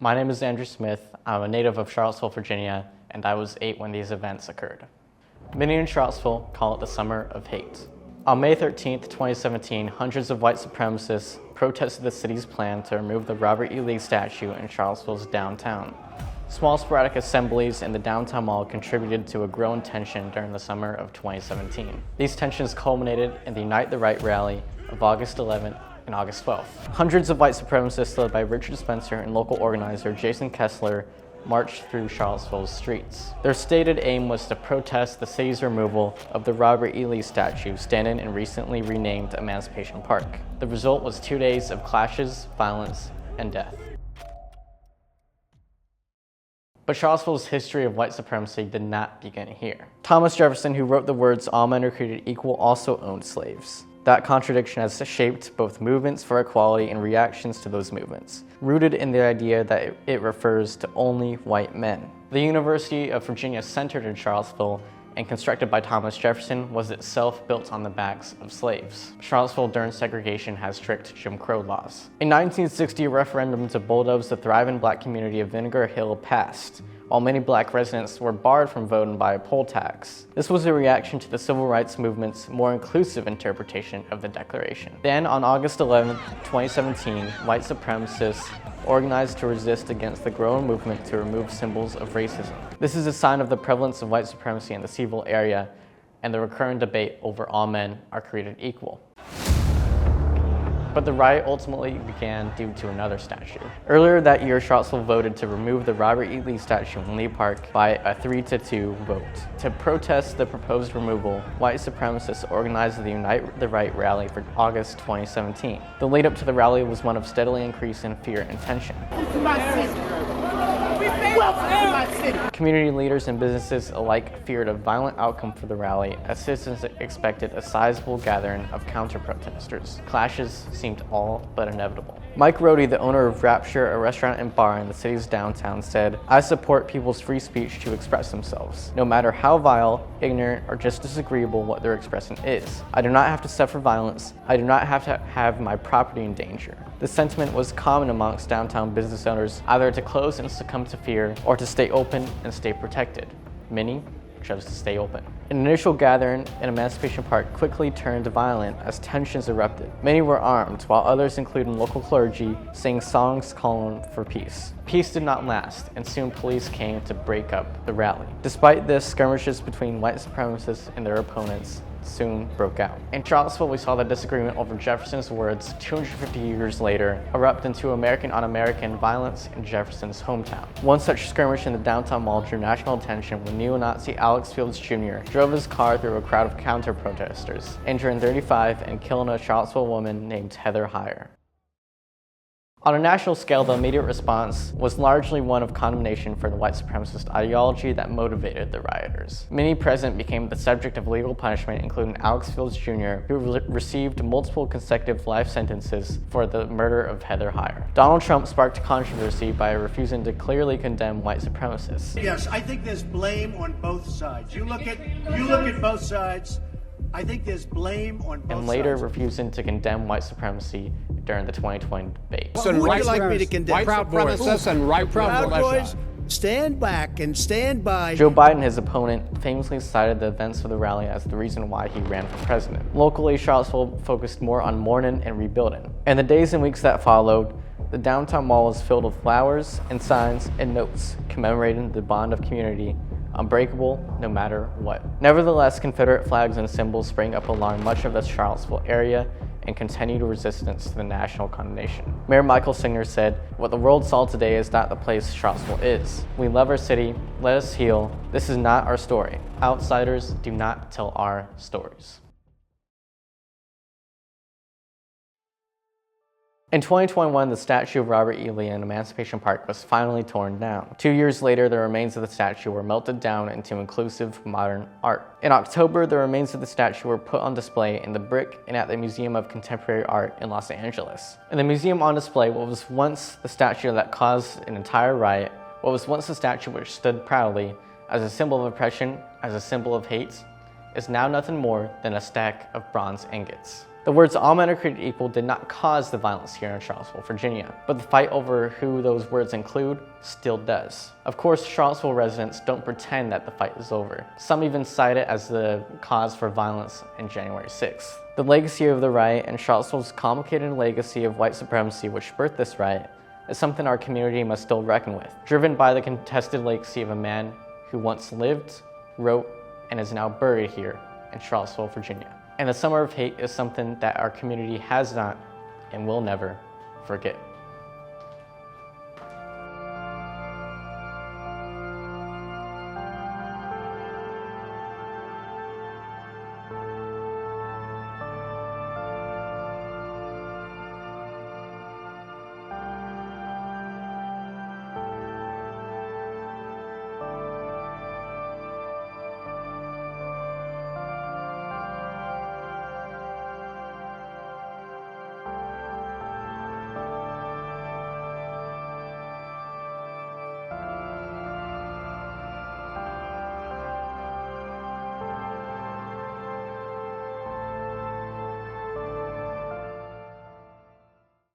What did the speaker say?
My name is Andrew Smith. I'm a native of Charlottesville, Virginia, and I was 8 when these events occurred. Many in Charlottesville call it the Summer of Hate. On May 13, 2017, hundreds of white supremacists protested the city's plan to remove the Robert E. Lee statue in Charlottesville's downtown. Small sporadic assemblies in the downtown mall contributed to a growing tension during the summer of 2017. These tensions culminated in the Unite the Right rally of August 11th and August 12th. Hundreds of white supremacists led by Richard Spencer and local organizer Jason Kessler marched through Charlottesville's streets. Their stated aim was to protest the city's removal of the Robert E. Lee statue standing in recently renamed Emancipation Park. The result was 2 days of clashes, violence, and death. But Charlottesville's history of white supremacy did not begin here. Thomas Jefferson, who wrote the words, "All men are created equal," also owned slaves. That contradiction has shaped both movements for equality and reactions to those movements, rooted in the idea that it refers to only white men. The University of Virginia, centered in Charlottesville and constructed by Thomas Jefferson, was itself built on the backs of slaves. Charlottesville during segregation has strict Jim Crow laws. In 1960, a referendum to bulldoze the thriving black community of Vinegar Hill passed, while many black residents were barred from voting by a poll tax. This was a reaction to the civil rights movement's more inclusive interpretation of the Declaration. Then, on August 11, 2017, white supremacists organized to resist against the growing movement to remove symbols of racism. This is a sign of the prevalence of white supremacy in the Charlottesville area and the recurrent debate over all men are created equal. But the riot ultimately began due to another statue. Earlier that year, Charlottesville voted to remove the Robert E. Lee statue in Lee Park by a 3-2 vote. To protest the proposed removal, white supremacists organized the Unite the Right rally for August 2017. The lead up to the rally was one of steadily increasing fear and tension. Community leaders and businesses alike feared a violent outcome for the rally, as citizens expected a sizable gathering of counter-protesters. Clashes seemed all but inevitable. Mike Rohde, the owner of Rapture, a restaurant and bar in the city's downtown, said, "I support people's free speech to express themselves, no matter how vile, ignorant, or just disagreeable what they're expressing is. I do not have to suffer violence. I do not have to have my property in danger." The sentiment was common amongst downtown business owners, either to close and succumb to fear, or to stay open and stay protected. Many chose to stay open. An initial gathering in Emancipation Park quickly turned violent as tensions erupted. Many were armed, while others, including local clergy, sang songs calling for peace. Peace did not last, and soon police came to break up the rally. Despite this, skirmishes between white supremacists and their opponents soon broke out. In Charlottesville, we saw the disagreement over Jefferson's words 250 years later erupt into American on American violence in Jefferson's hometown. One such skirmish in the downtown mall drew national attention when neo-Nazi Alex Fields Jr. drove his car through a crowd of counter-protesters, injuring 35 and killing a Charlottesville woman named Heather Heyer. On a national scale, the immediate response was largely one of condemnation for the white supremacist ideology that motivated the rioters. Many present became the subject of legal punishment, including Alex Fields Jr., who received multiple consecutive life sentences for the murder of Heather Heyer. Donald Trump sparked controversy by refusing to clearly condemn white supremacists. Yes, I think there's blame on both sides. You look at both sides. I think there's blame on both sides. And later refusing to condemn white supremacy during the 2020 debate. So who would you like me to condemn? White supremacists and Proud Boys, stand back and stand by. Joe Biden, his opponent, famously cited the events of the rally as the reason why he ran for president. Locally, Charlottesville focused more on mourning and rebuilding. In the days and weeks that followed, the downtown mall was filled with flowers and signs and notes commemorating the bond of community, unbreakable no matter what. Nevertheless, Confederate flags and symbols sprang up along much of the Charlottesville area and continued resistance to the national condemnation. Mayor Michael Singer said, "What the world saw today is not the place Charlottesville is. We love our city, let us heal. This is not our story. Outsiders do not tell our stories." In 2021, the statue of Robert E. Lee in Emancipation Park was finally torn down. 2 years later, the remains of the statue were melted down into inclusive modern art. In October, the remains of the statue were put on display in the Brick and at the Museum of Contemporary Art in Los Angeles. In the museum on display, what was once the statue that caused an entire riot, what was once the statue which stood proudly as a symbol of oppression, as a symbol of hate, is now nothing more than a stack of bronze ingots. The words all men are created equal did not cause the violence here in Charlottesville, Virginia, but the fight over who those words include still does. Of course, Charlottesville residents don't pretend that the fight is over. Some even cite it as the cause for violence in January 6th. The legacy of the riot and Charlottesville's complicated legacy of white supremacy which birthed this riot is something our community must still reckon with, driven by the contested legacy of a man who once lived, wrote, and is now buried here in Charlottesville, Virginia. And the summer of hate is something that our community has not and will never forget.